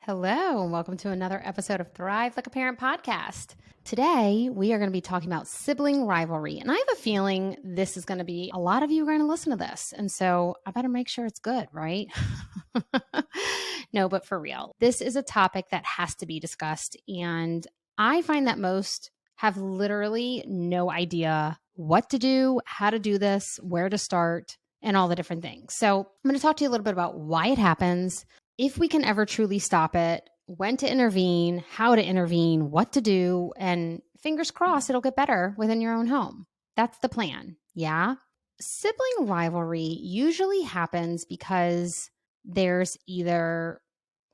Hello, and welcome to another episode of Thrive Like a Parent podcast. Today, we are going to be talking about sibling rivalry. And I have a feeling this is going to be a lot of you are going to listen to this. And so I better make sure it's good, right? No, but for real, this is a topic that has to be discussed. And I find that most have literally no idea what to do, how to do this, where to start, and all the different things. So I'm going to talk to you a little bit about why it happens, if we can ever truly stop it, when to intervene, how to intervene, what to do, and fingers crossed it'll get better within your own home. That's the plan. Yeah. Sibling rivalry usually happens because there's either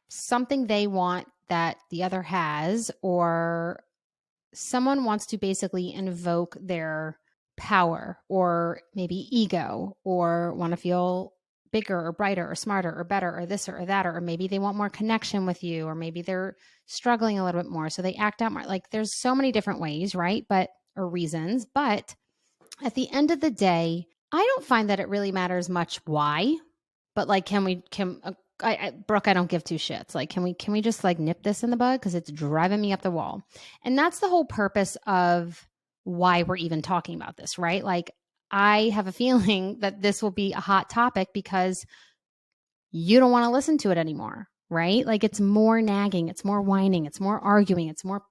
something they want that the other has, or someone wants to basically invoke their power or maybe ego, or want to feel bigger or brighter or smarter or better or this or that, or maybe they want more connection with you, or maybe they're struggling a little bit more, so they act out more. Like, there's so many different ways, right? Or reasons. But at the end of the day, I don't find that it really matters much why. But like, Brooke, I don't give two shits. Like, can we just like nip this in the bud? Because it's driving me up the wall. And that's the whole purpose of why we're even talking about this, right? Like, I have a feeling that this will be a hot topic because you don't want to listen to it anymore, right? Like, it's more nagging, it's more whining, it's more arguing, it's more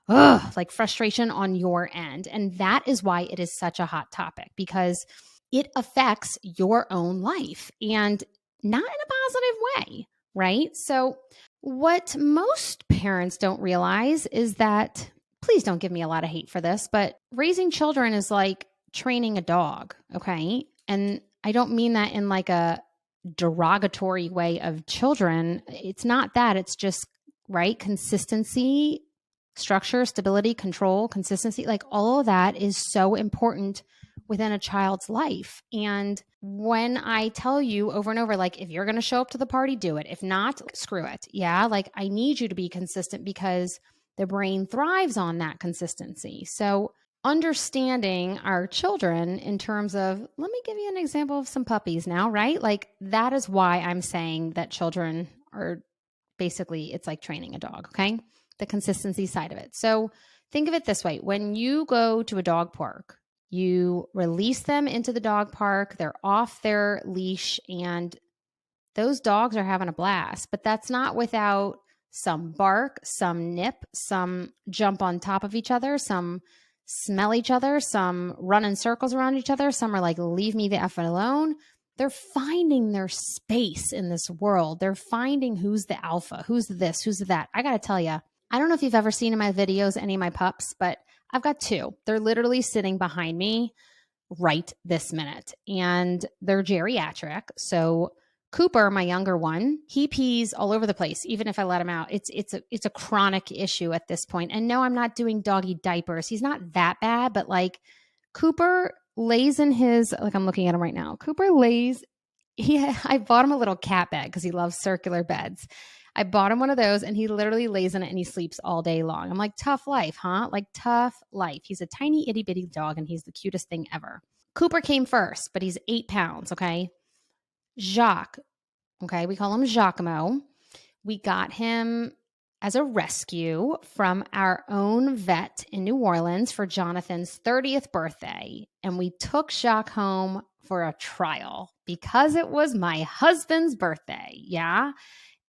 like frustration on your end. And that is why it is such a hot topic, because it affects your own life, and not in a positive way, right? So what most parents don't realize is that, please don't give me a lot of hate for this, but raising children is like training a dog, okay? And I don't mean that in like a derogatory way of children. It's not that. It's just, right, consistency, structure, stability, control, consistency, like all of that is so important within a child's life. And when I tell you over and over, like, if you're going to show up to the party, do it. If not, screw it. Yeah. Like, I need you to be consistent because the brain thrives on that consistency. So understanding our children in terms of, let me give you an example of some puppies now, right? Like, that is why I'm saying that children are basically, it's like training a dog. Okay. The consistency side of it. So think of it this way. When you go to a dog park, you release them into the dog park, they're off their leash, and those dogs are having a blast. But that's not without some bark, some nip, some jump on top of each other, some smell each other, some run in circles around each other, some are like, leave me the effing alone. They're finding their space in this world. They're finding who's the alpha, who's this, who's that. I got to tell you, I don't know if you've ever seen in my videos any of my pups, but I've got two. They're literally sitting behind me right this minute, and they're geriatric. So Cooper, my younger one, he pees all over the place, even if I let him out. It's a chronic issue at this point. And no, I'm not doing doggy diapers. He's not that bad, but like, Cooper lays in his, like, I'm looking at him right now. Cooper lays, I bought him a little cat bed because he loves circular beds. I bought him one of those, and he literally lays in it and he sleeps all day long. I'm like, tough life, huh? Like, tough life. He's a tiny itty bitty dog, and he's the cutest thing ever. Cooper came first, but he's 8 pounds. Okay. Jacques. Okay. We call him Giacomo. We got him as a rescue from our own vet in New Orleans for Jonathan's 30th birthday. And we took Jacques home for a trial because it was my husband's birthday. Yeah.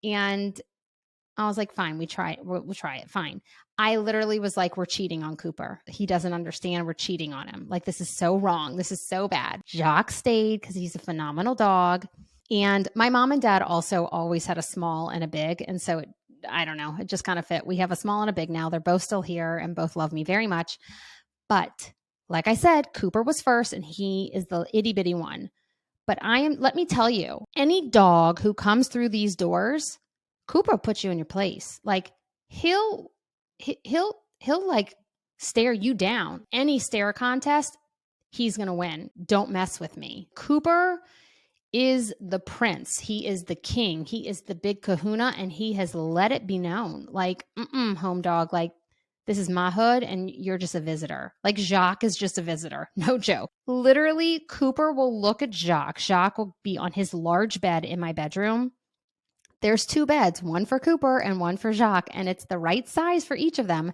And I was like, fine, we'll try it. Fine. I literally was like, we're cheating on Cooper. He doesn't understand we're cheating on him. Like, this is so wrong. This is so bad. Jacques stayed because he's a phenomenal dog. And my mom and dad also always had a small and a big. And so I don't know, it just kind of fit. We have a small and a big now. They're both still here and both love me very much. But like I said, Cooper was first, and he is the itty bitty one. But let me tell you, any dog who comes through these doors, Cooper will put you in your place. Like, he'll like stare you down. Any stare contest, he's going to win. Don't mess with me. Cooper is the prince. He is the king. He is the big kahuna, and he has let it be known. Like, home dog, like, this is my hood and you're just a visitor. Like, Jacques is just a visitor. No joke. Literally, Cooper will look at Jacques. Jacques will be on his large bed in my bedroom. there's 2 beds, one for Cooper and one for Jacques, and it's the right size for each of them.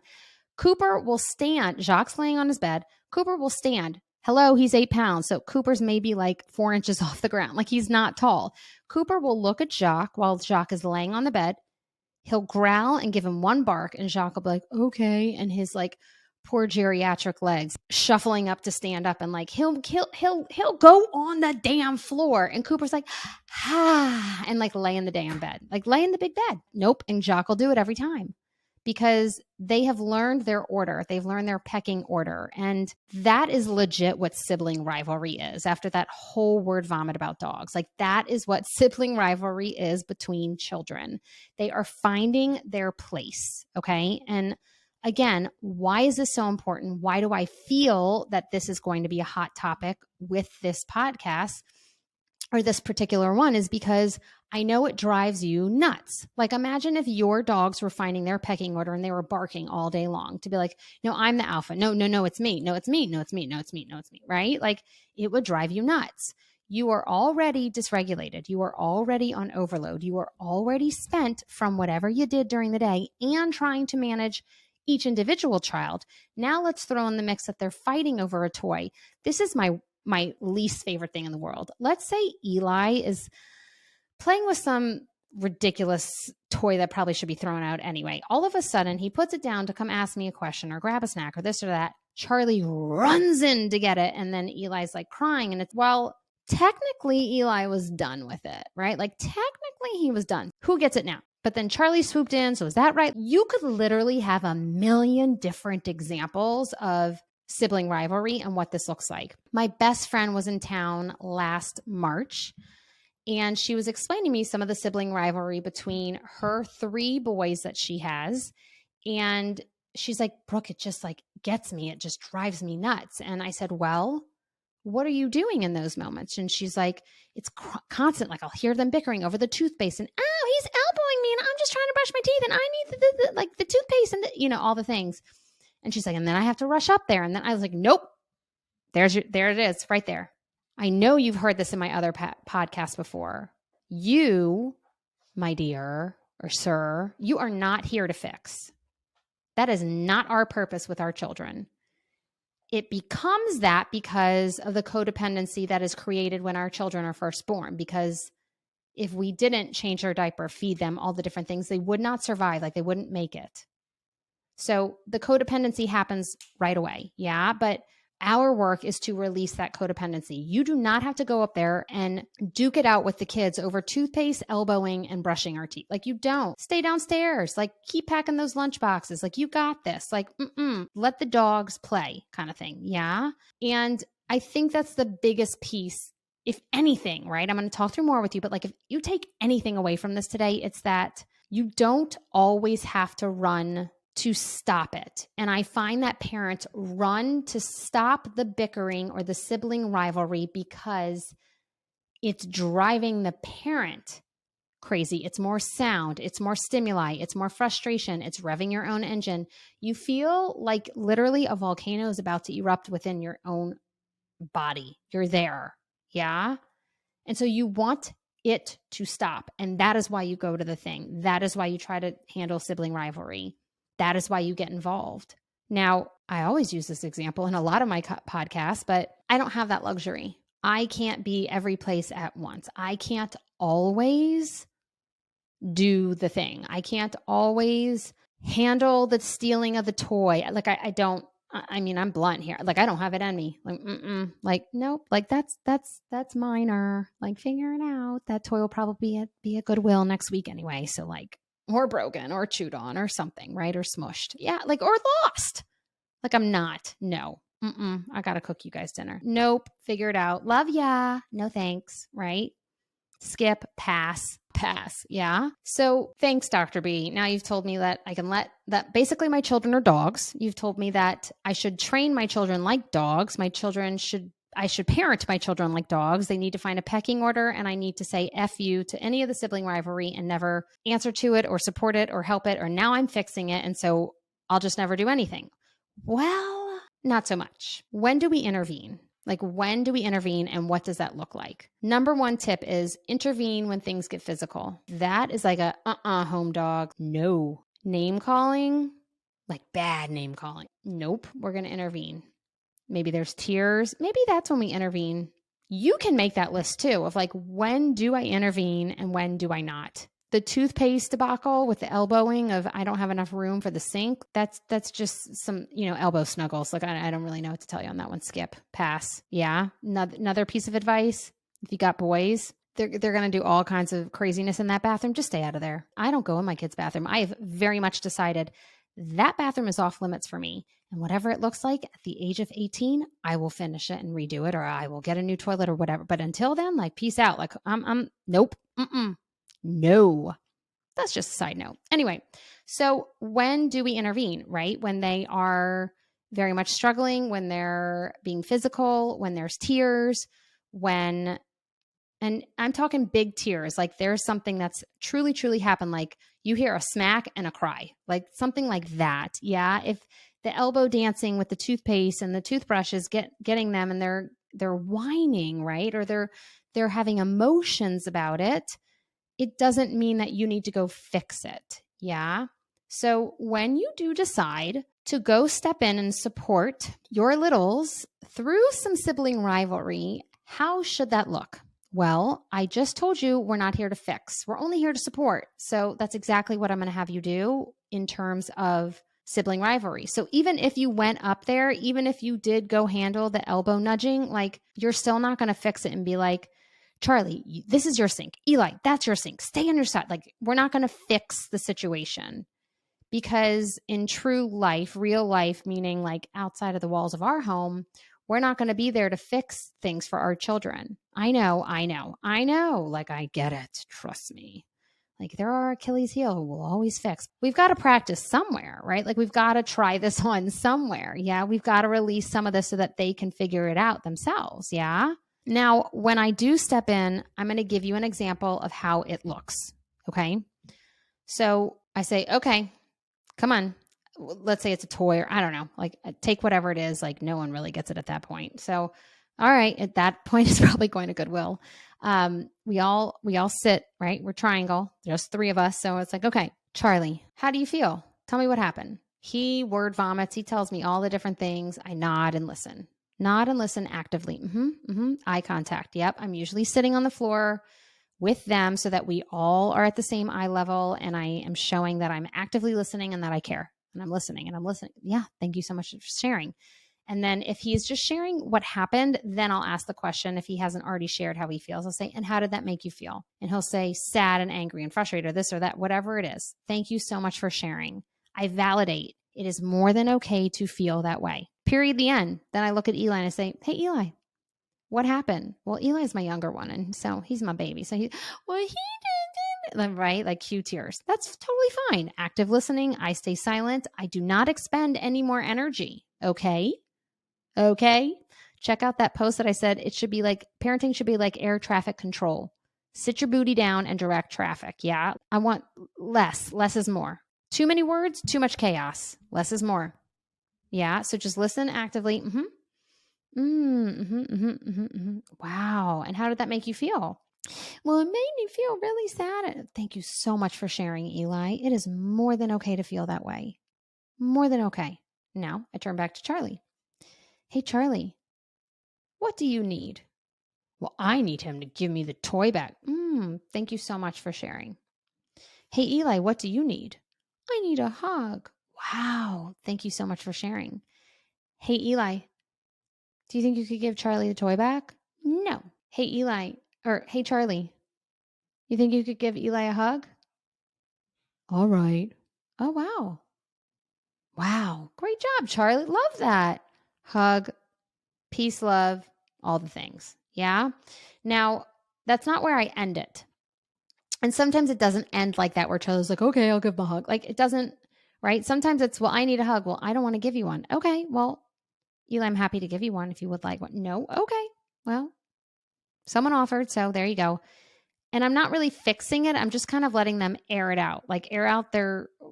Cooper will stand. Jacques laying on his bed. Cooper will stand. Hello, he's 8 pounds. So Cooper's maybe like 4 inches off the ground. Like he's not tall. Cooper will look at Jacques while Jacques is laying on the bed. He'll growl and give him one bark, and Jacques will be like, okay. And his like poor geriatric legs shuffling up to stand up, and like he'll go on the damn floor. And Cooper's like, and like lay in the damn bed, like lay in the big bed. Nope. And Jacques will do it every time, because they have learned their order. They've learned their pecking order. And that is legit what sibling rivalry is after that whole word vomit about dogs. Like that is what sibling rivalry is between children. They are finding their place. Okay. And again, why is this so important? Why do I feel that this is going to be a hot topic with this podcast or this particular one is because I know it drives you nuts. Like imagine if your dogs were finding their pecking order and they were barking all day long to be like, no, I'm the alpha. No, it's me. No, it's me. No, it's me. No, it's me. No, it's me. Right? Like it would drive you nuts. You are already dysregulated. You are already on overload. You are already spent from whatever you did during the day and trying to manage each individual child. Now let's throw in the mix that they're fighting over a toy. This is my least favorite thing in the world. Let's say Eli is playing with some ridiculous toy that probably should be thrown out anyway. All of a sudden, he puts it down to come ask me a question or grab a snack or this or that. Charlie runs in to get it. And then Eli's like crying. And it's, well, technically Eli was done with it, right? Like technically he was done. Who gets it now? But then Charlie swooped in. So is that right? You could literally have a million different examples of sibling rivalry and what this looks like. My best friend was in town last March, and she was explaining to me some of the sibling rivalry between her 3 boys that she has. And she's like, Brooke, it just like gets me. It just drives me nuts. And I said, well, what are you doing in those moments? And she's like, it's constant. Like I'll hear them bickering over the toothpaste and, oh, he's elbowing me and I'm just trying to brush my teeth and I need like the toothpaste and all the things. And she's like, and then I have to rush up there. And then I was like, nope, there it is right there. I know you've heard this in my other podcast before. You, my dear or sir, you are not here to fix. That is not our purpose with our children. It becomes that because of the codependency that is created when our children are first born. Because if we didn't change their diaper, feed them, all the different things, they would not survive. Like they wouldn't make it. So the codependency happens right away. Yeah. But our work is to release that codependency. You do not have to go up there and duke it out with the kids over toothpaste, elbowing, and brushing our teeth. Like you don't. Stay downstairs. Like keep packing those lunch boxes. Like you got this. Like, let the dogs play kind of thing. Yeah. And I think that's the biggest piece. If anything, right? I'm going to talk through more with you, but like if you take anything away from this today, it's that you don't always have to run to stop it. And I find that parents run to stop the bickering or the sibling rivalry because it's driving the parent crazy. It's more sound. It's more stimuli. It's more frustration. It's revving your own engine. You feel like literally a volcano is about to erupt within your own body. You're there. Yeah. And so you want it to stop. And that is why you go to the thing. That is why you try to handle sibling rivalry. That is why you get involved. Now, I always use this example in a lot of my podcasts, but I don't have that luxury. I can't be every place at once. I can't always do the thing. I can't always handle the stealing of the toy. Like I don't, I mean, I'm blunt here. Like I don't have it in me. Like, like, nope. Like that's minor. Like figure it out. That toy will probably be at Goodwill next week anyway. So like, or broken or chewed on or something, right? Or smushed. Yeah. Like, or lost. Like I'm not. No. I got to cook you guys dinner. Nope. Figure it out. Love ya. No thanks. Right? Skip, pass. Yeah. So thanks, Dr. B. Now you've told me that I can let that basically my children are dogs. You've told me that I should train my children like dogs. I should parent my children like dogs. They need to find a pecking order, and I need to say F you to any of the sibling rivalry and never answer to it or support it or help it, or now I'm fixing it, and so I'll just never do anything. Well, not so much. When do we intervene? Like, when do we intervene and what does that look like? Number one tip is intervene when things get physical. That is like a home dog. No. Name calling, like bad name calling. Nope, we're going to intervene. Maybe there's tears. Maybe that's when we intervene. You can make that list too of like, when do I intervene and when do I not? The toothpaste debacle with the elbowing of I don't have enough room for the sink. That's just some, elbow snuggles. Like, I don't really know what to tell you on that one. Skip, pass. Yeah. Another piece of advice. If you got boys, they're going to do all kinds of craziness in that bathroom. Just stay out of there. I don't go in my kid's bathroom. I have very much decided that bathroom is off limits for me. And whatever it looks like at the age of 18, I will finish it and redo it, or I will get a new toilet or whatever. But until then, like, peace out. Like, nope. No. That's just a side note. Anyway, so when do we intervene, right? When they are very much struggling, when they're being physical, when there's tears, and I'm talking big tears, like there's something that's truly, truly happened. Like you hear a smack and a cry, like something like that. Yeah. If the elbow dancing with the toothpaste and the toothbrush is getting them and they're whining, right? Or they're having emotions about it. It doesn't mean that you need to go fix it. Yeah. So when you do decide to go step in and support your littles through some sibling rivalry, how should that look? Well, I just told you we're not here to fix. We're only here to support. So that's exactly what I'm going to have you do in terms of sibling rivalry. So even if you went up there, even if you did go handle the elbow nudging, like you're still not going to fix it and be like, Charlie, this is your sink. Eli, that's your sink. Stay on your side. Like, we're not going to fix the situation, because in true life, real life, meaning like outside of the walls of our home, we're not going to be there to fix things for our children. I know. Like, I get it. Trust me. Like, there are Achilles heel who will always fix. We've got to practice somewhere, right? Like, we've got to try this on somewhere. Yeah. We've got to release some of this so that they can figure it out themselves. Yeah. Now, when I do step in, I'm going to give you an example of how it looks. Okay. So I say, okay, come on. Let's say it's a toy, or I don't know, like take whatever it is. Like, no one really gets it at that point. So, all right. At that point, it's probably going to Goodwill. We all sit, right? We're triangle, just three of us. So it's like, okay, Charlie, how do you feel? Tell me what happened. He word vomits. He tells me all the different things. I nod and listen. Nod and listen actively. Eye contact. Yep. I'm usually sitting on the floor with them so that we all are at the same eye level. And I am showing that I'm actively listening and that I care. And I'm listening and I'm listening. Yeah. Thank you so much for sharing. And then if he's just sharing what happened, then I'll ask the question. If he hasn't already shared how he feels, I'll say, and how did that make you feel? And he'll say sad and angry and frustrated, or this or that, whatever it is. Thank you so much for sharing. I validate. It is more than okay to feel that way. Period. The end. Then I look at Eli and I say, hey, Eli, what happened? Well, Eli's my younger one. And so he's my baby. So he did, right? Like cue tears. That's totally fine. Active listening. I stay silent. I do not expend any more energy. Okay. Check out that post that I said it should be like, parenting should be like air traffic control. Sit your booty down and direct traffic. Yeah. I want less. Less is more. Too many words, too much chaos. Less is more. Yeah. So just listen actively. Wow. And how did that make you feel? Well, it made me feel really sad. Thank you so much for sharing, Eli. It is more than okay to feel that way. More than okay. Now I turn back to Charlie. Hey, Charlie, what do you need? Well, I need him to give me the toy back. Thank you so much for sharing. Hey, Eli, what do you need? I need a hug. Wow. Thank you so much for sharing. Hey, Eli, do you think you could give Charlie the toy back? No. Hey, Charlie, you think you could give Eli a hug? All right. Oh, wow. Wow. Great job, Charlie. Love that. Hug, peace, love, all the things. Yeah. Now, that's not where I end it. And sometimes it doesn't end like that, where Charlie's like, okay, I'll give him a hug. Like, it doesn't, right? Sometimes it's, well, I need a hug. Well, I don't want to give you one. Okay. Well, Eli, I'm happy to give you one if you would like one. No. Okay. Well, someone offered. So there you go. And I'm not really fixing it. I'm just kind of letting them air it out, like air out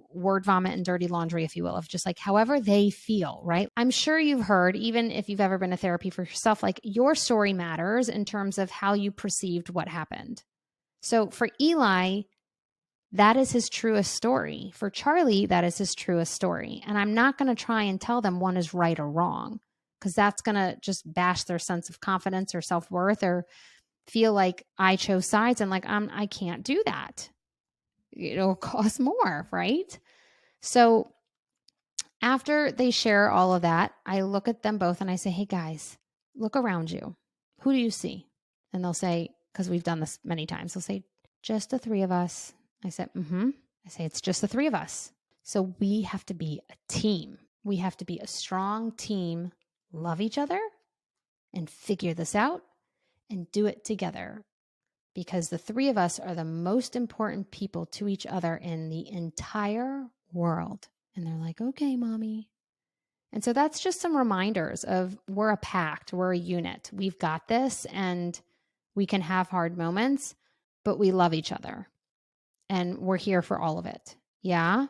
word vomit and dirty laundry, if you will, of just like however they feel, right? I'm sure you've heard, even if you've ever been to therapy for yourself, like your story matters in terms of how you perceived what happened. So for Eli, that is his truest story. For Charlie, that is his truest story. And I'm not going to try and tell them one is right or wrong, because that's going to just bash their sense of confidence or self-worth, or feel like I chose sides, and like I can't do that. It'll cost more, right? So after they share all of that, I look at them both and I say, hey guys, look around you. Who do you see? And they'll say, because we've done this many times, they'll say, just the three of us. I said, I say, it's just the three of us. So we have to be a team. We have to be a strong team, love each other, and figure this out and do it together. Because the three of us are the most important people to each other in the entire world. And they're like, okay, mommy. And so that's just some reminders of we're a pact, we're a unit. We've got this, and we can have hard moments, but we love each other and we're here for all of it. Yeah.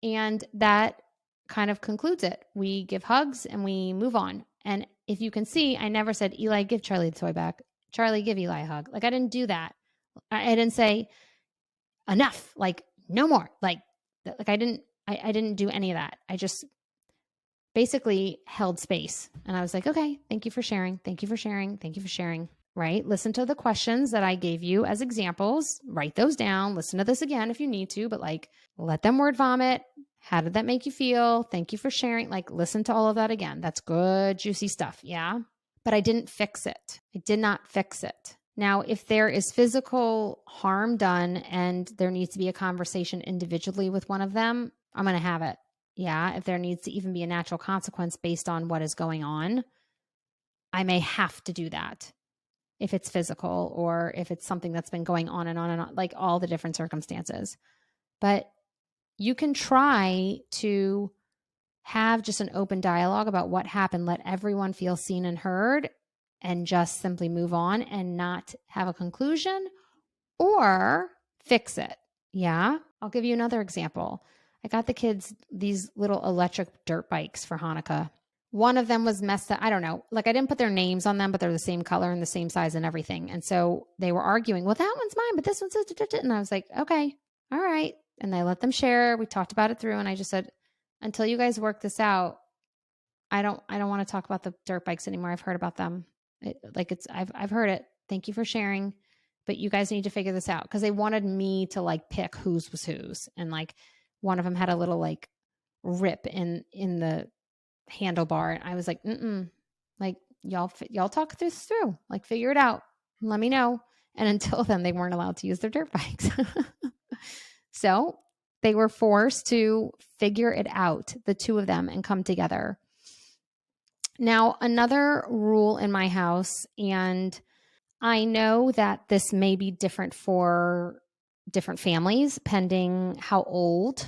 And that kind of concludes it. We give hugs and we move on. And if you can see, I never said, Eli, give Charlie the toy back. Charlie, give Eli a hug. Like I didn't do that. I didn't say enough, like no more. Like I didn't do any of that. I just basically held space. And I was like, okay, thank you for sharing. Thank you for sharing. Thank you for sharing. Right? Listen to the questions that I gave you as examples. Write those down. Listen to this again if you need to, but like let them word vomit. How did that make you feel? Thank you for sharing. Like listen to all of that again. That's good, juicy stuff. Yeah. But I didn't fix it. I did not fix it. Now, if there is physical harm done and there needs to be a conversation individually with one of them, I'm going to have it. Yeah. If there needs to even be a natural consequence based on what is going on, I may have to do that. If it's physical or if it's something that's been going on and on and on, like all the different circumstances. But you can try to have just an open dialogue about what happened. Let everyone feel seen and heard, and just simply move on and not have a conclusion or fix it. Yeah. I'll give you another example. I got the kids these little electric dirt bikes for Hanukkah. One of them was messed up. I don't know. Like I didn't put their names on them, but they're the same color and the same size and everything. And so they were arguing, well, that one's mine, but this one's, and I was like, okay, all right. And I let them share. We talked about it through. And I just said, until you guys work this out, I don't want to talk about the dirt bikes anymore. I've heard about them. I've heard it. Thank you for sharing, but you guys need to figure this out. Cause they wanted me to like pick whose was whose. And like one of them had a little like rip in the handlebar. And I was like, like y'all talk this through, like figure it out. Let me know. And until then, they weren't allowed to use their dirt bikes. So they were forced to figure it out, the two of them, and come together. Now, another rule in my house, and I know that this may be different for different families, pending how old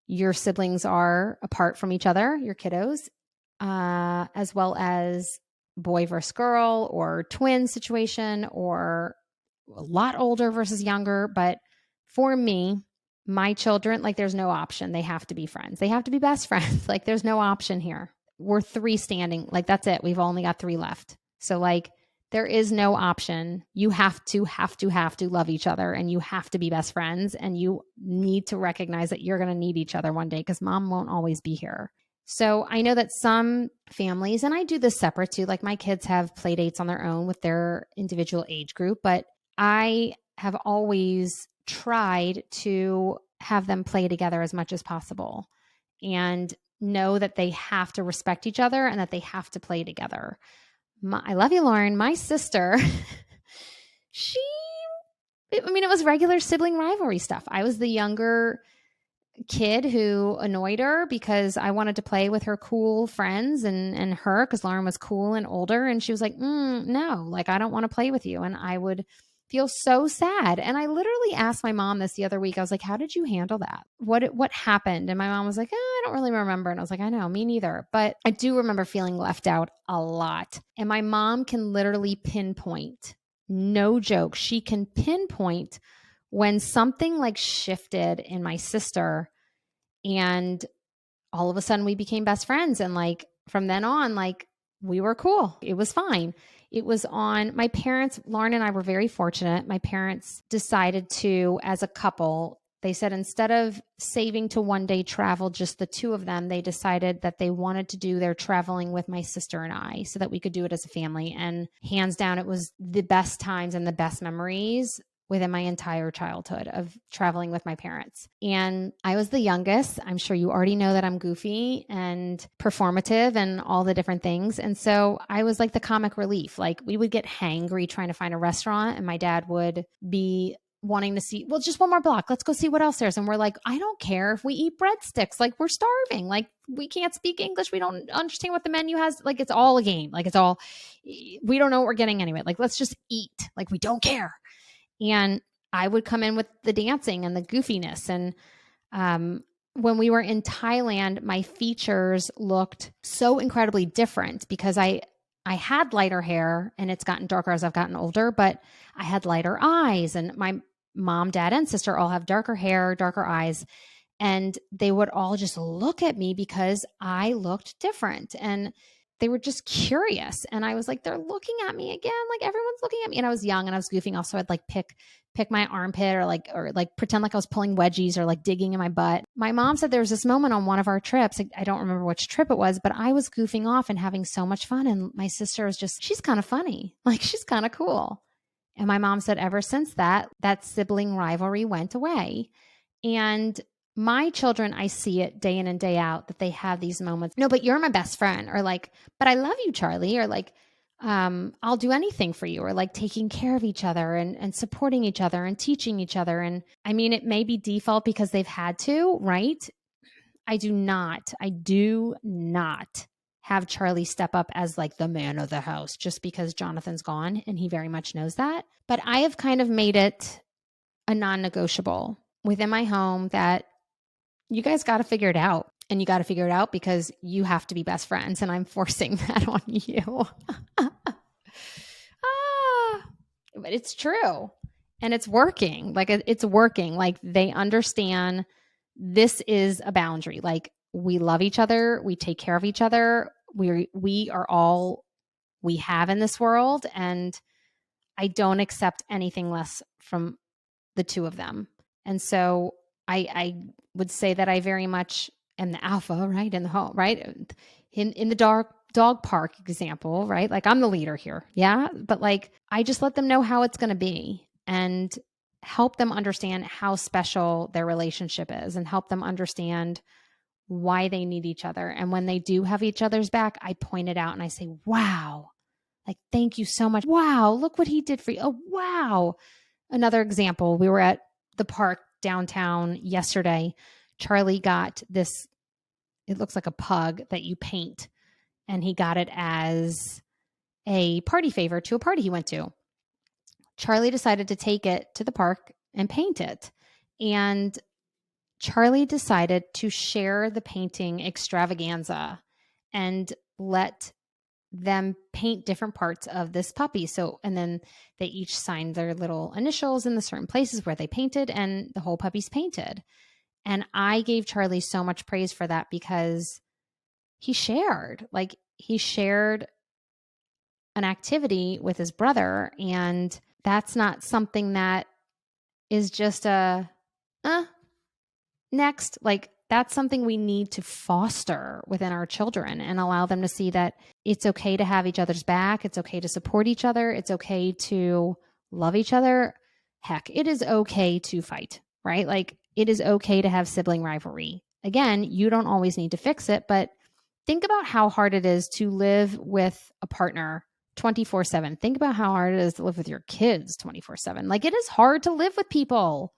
your siblings are apart from each other, your kiddos, as well as boy versus girl or twin situation, or a lot older versus younger. But for me, my children, like there's no option. They have to be friends. They have to be best friends. Like there's no option here. We're three standing. Like that's it. We've only got three left. So like there is no option. You have to love each other, and you have to be best friends, and you need to recognize that you're going to need each other one day because mom won't always be here. So I know that some families, and I do this separate too, like my kids have play dates on their own with their individual age group, but I have always tried to have them play together as much as possible and know that they have to respect each other and that they have to play together. I love you, Lauren. My sister, it was regular sibling rivalry stuff. I was the younger kid who annoyed her because I wanted to play with her cool friends and her, because Lauren was cool and older. And she was like, no, like, I don't want to play with you. And I would feel so sad. And I literally asked my mom this the other week. I was like, how did you handle that? What happened? And my mom was like, I don't really remember. And I was like, I know, me neither. But I do remember feeling left out a lot. And my mom can literally pinpoint, no joke, she can pinpoint when something like shifted in my sister And all of a sudden we became best friends. And like from then on, like we were cool. It was fine. It was on my parents. Lauren and I were very fortunate. My parents decided to, as a couple, they said instead of saving to one day travel, just the two of them, they decided that they wanted to do their traveling with my sister and I so that we could do it as a family. And hands down, it was the best times and the best memories within my entire childhood of traveling with my parents. And I was the youngest. I'm sure you already know that I'm goofy and performative and all the different things. And so I was like the comic relief. Like we would get hangry trying to find a restaurant, and my dad would be wanting to see, well, just one more block. Let's go see what else there's. And we're like, I don't care if we eat breadsticks. Like we're starving. Like we can't speak English. We don't understand what the menu has. Like it's all a game. Like it's all, we don't know what we're getting anyway. Like let's just eat. Like we don't care. And I would come in with the dancing and the goofiness. And when we were in Thailand, my features looked so incredibly different because I had lighter hair, and it's gotten darker as I've gotten older, but I had lighter eyes, and my mom, dad, and sister all have darker hair, darker eyes. And they would all just look at me because I looked different. And they were just curious. And I was like, they're looking at me again. Like everyone's looking at me. And I was young and I was goofing off. So I'd like pick my armpit or like pretend like I was pulling wedgies or like digging in my butt. My mom said there was this moment on one of our trips. I don't remember which trip it was, but I was goofing off and having so much fun. And my sister was just, she's kind of funny. Like she's kind of cool. And my mom said ever since that sibling rivalry went away. And my children, I see it day in and day out that they have these moments. No, but you're my best friend, or like, but I love you, Charlie, or like, I'll do anything for you, or like taking care of each other and supporting each other and teaching each other. And I mean, it may be default because they've had to, right? I do not have Charlie step up as like the man of the house just because Jonathan's gone, and he very much knows that. But I have kind of made it a non-negotiable within my home that you guys got to figure it out. And you got to figure it out because you have to be best friends. And I'm forcing that on you. But it's true. And it's working. Like it's working. Like they understand this is a boundary. Like we love each other. We take care of each other. We are all we have in this world. And I don't accept anything less from the two of them. And so I would say that I very much am the alpha, right? In the home, right? In the dog park example, right? Like I'm the leader here. Yeah. But like, I just let them know how it's going to be and help them understand how special their relationship is and help them understand why they need each other. And when they do have each other's back, I point it out and I say, wow, like, thank you so much. Wow. Look what he did for you. Oh, wow. Another example, we were at the park downtown yesterday. Charlie got this, it looks like a pug that you paint, and he got it as a party favor to a party he went to. Charlie decided to take it to the park and paint it. And Charlie decided to share the painting extravaganza and let them paint different parts of this puppy. So, and then they each signed their little initials in the certain places where they painted, and the whole puppy's painted. And I gave Charlie so much praise for that because he shared an activity with his brother. And that's not something that is just next. Like that's something we need to foster within our children and allow them to see that it's okay to have each other's back. It's okay to support each other. It's okay to love each other. Heck, it is okay to fight, right? Like it is okay to have sibling rivalry. Again, you don't always need to fix it, but think about how hard it is to live with a partner 24/7. Think about how hard it is to live with your kids 24/7. Like it is hard to live with people.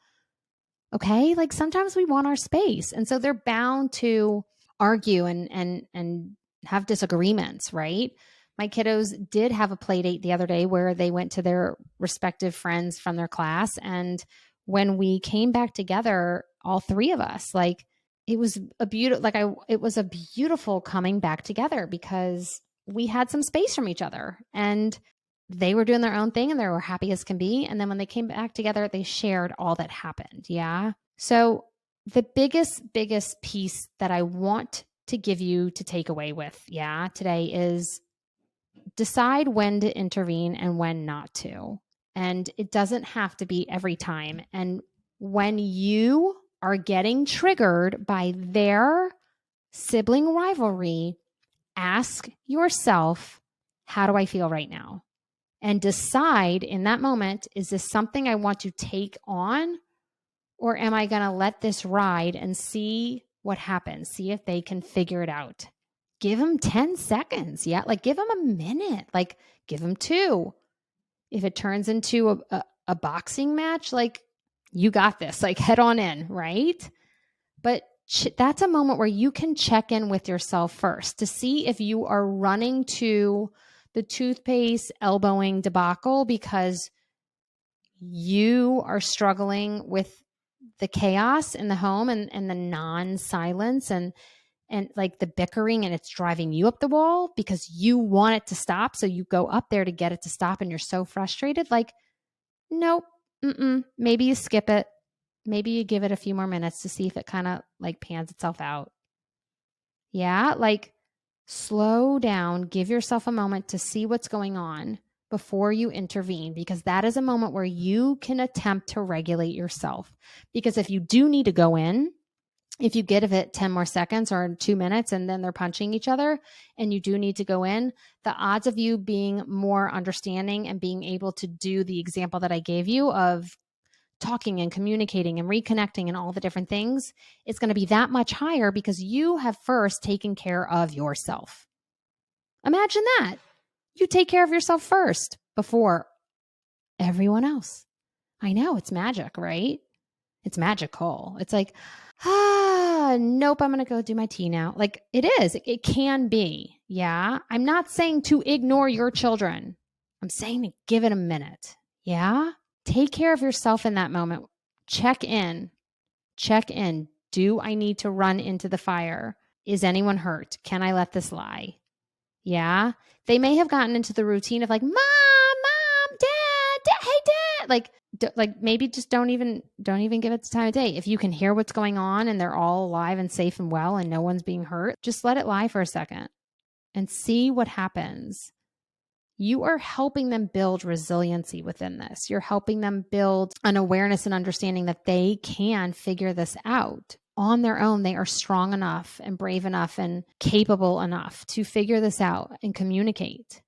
Okay. Like sometimes we want our space. And so they're bound to argue and have disagreements, right? My kiddos did have a play date the other day where they went to their respective friends from their class. And when we came back together, all three of us, like it was a beautiful coming back together because we had some space from each other and they were doing their own thing and they were happy as can be. And then when they came back together, they shared all that happened. Yeah. So The biggest piece that I want to give you to take away with, today is decide when to intervene and when not to. And it doesn't have to be every time. And when you are getting triggered by their sibling rivalry, ask yourself, how do I feel right now? And decide in that moment, is this something I want to take on? Or am I going to let this ride and see what happens? See if they can figure it out. Give them 10 seconds. Yeah. Like give them a minute. Like give them 2. If it turns into a boxing match, like you got this, like head on in, right? But that's a moment where you can check in with yourself first to see if you are running to the toothpaste elbowing debacle because you are struggling with the chaos in the home and the non-silence and like the bickering, and it's driving you up the wall because you want it to stop. So you go up there to get it to stop and you're so frustrated. Like, nope, maybe you skip it. Maybe you give it a few more minutes to see if it kind of like pans itself out. Yeah, like slow down, give yourself a moment to see what's going on before you intervene, because that is a moment where you can attempt to regulate yourself. Because if you do need to go in, if you give it 10 more seconds or 2 minutes and then they're punching each other and you do need to go in, the odds of you being more understanding and being able to do the example that I gave you of talking and communicating and reconnecting and all the different things, it's going to be that much higher because you have first taken care of yourself. Imagine that. You take care of yourself first before everyone else. I know, it's magic, right? It's magical. It's like, nope, I'm going to go do my tea now. Like it is, it can be. Yeah. I'm not saying to ignore your children. I'm saying to give it a minute. Yeah. Take care of yourself in that moment. Check in. Do I need to run into the fire? Is anyone hurt? Can I let this lie? Yeah. They may have gotten into the routine of like, mom, dad, hey, dad. Like maybe just don't even give it the time of day. If you can hear what's going on and they're all alive and safe and well and no one's being hurt, just let it lie for a second and see what happens. You are helping them build resiliency within this. You're helping them build an awareness and understanding that they can figure this out on their own. They are strong enough and brave enough and capable enough to figure this out and communicate.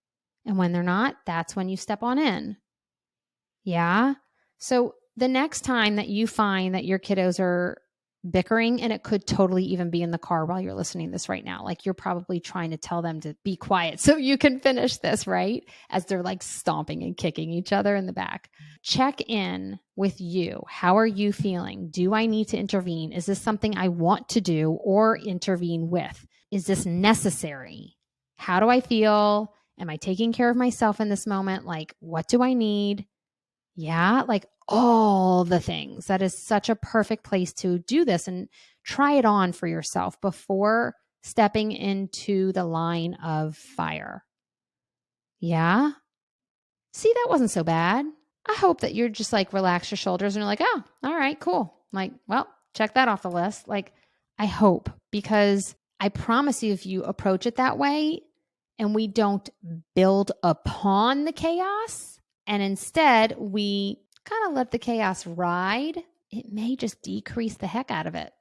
And when they're not, that's when you step on in. Yeah. So the next time that you find that your kiddos are bickering, and it could totally even be in the car while you're listening to this right now, like you're probably trying to tell them to be quiet so you can finish this, right? As they're like stomping and kicking each other in the back. Check in with you. How are you feeling? Do I need to intervene? Is this something I want to do or intervene with? Is this necessary? How do I feel? Am I taking care of myself in this moment? Like, what do I need? Yeah, like all the things. That is such a perfect place to do this and try it on for yourself before stepping into the line of fire. Yeah. See, that wasn't so bad. I hope that you're just like relax your shoulders and you're like, oh, all right, cool. Like, well, check that off the list. Like, I hope, because I promise you, if you approach it that way and we don't build upon the chaos, and instead we kind of let the chaos ride, it may just decrease the heck out of it.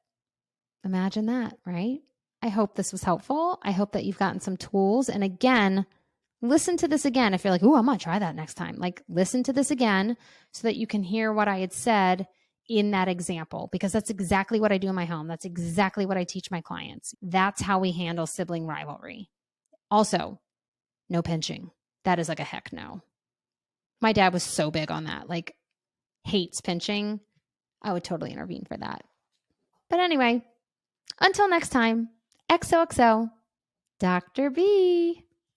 Imagine that, right? I hope this was helpful. I hope that you've gotten some tools. And again, listen to this again. If you're like, oh, I'm going to try that next time. Like, listen to this again so that you can hear what I had said in that example, because that's exactly what I do in my home. That's exactly what I teach my clients. That's how we handle sibling rivalry. Also, no pinching. That is like a heck no. My dad was so big on that, like hates pinching. I would totally intervene for that. But anyway, until next time, XOXO, Dr. B.